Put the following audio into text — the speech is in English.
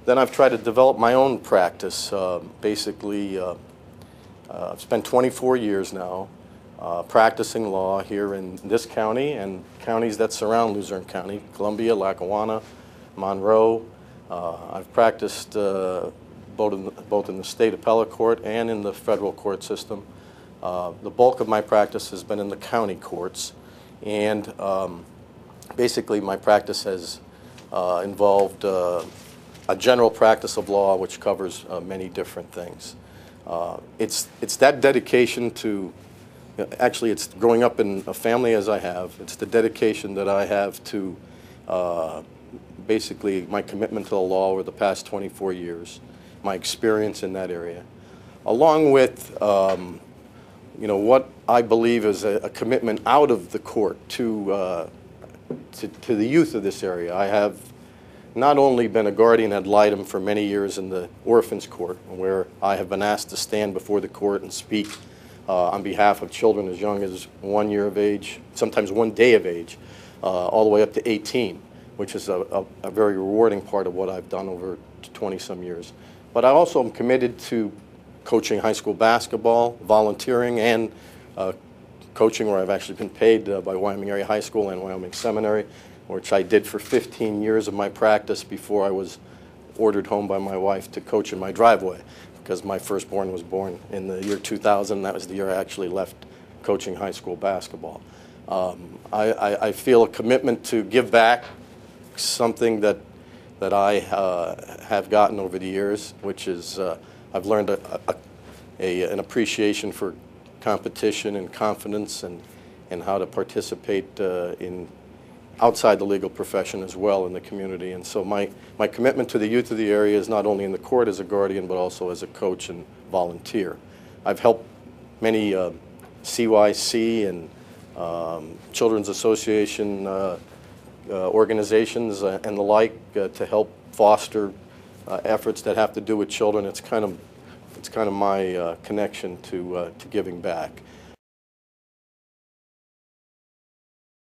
then I've tried to develop my own practice. I've spent 24 years now practicing law here in this county and counties that surround Luzerne County, Columbia, Lackawanna, Monroe. I've practiced both in the state appellate court and in the federal court system. The bulk of my practice has been in the county courts, and basically my practice has involved a general practice of law which covers many different things. It's that dedication to, actually it's growing up in a family as I have, it's the dedication that I have to basically my commitment to the law over the past 24 years, my experience in that area, along with what I believe is a commitment out of the court to the youth of this area. I have not only been a guardian ad litem for many years in the orphans court, where I have been asked to stand before the court and speak on behalf of children as young as 1 year of age, sometimes 1 day of age, all the way up to 18, which is a very rewarding part of what I've done over 20-some years. But I also am committed to coaching high school basketball, volunteering, and coaching where I've actually been paid by Wyoming Area High School and Wyoming Seminary, which I did for 15 years of my practice before I was ordered home by my wife to coach in my driveway, because my firstborn was born in the year 2000. That was the year I actually left coaching high school basketball. I feel a commitment to give back something that I have gotten over the years, which is I've learned an appreciation for competition and confidence and how to participate in outside the legal profession as well in the community. And so my commitment to the youth of the area is not only in the court as a guardian, but also as a coach and volunteer. I've helped many CYC and Children's Association organizations and the like to help foster efforts that have to do with children. It's kind of my connection to giving back.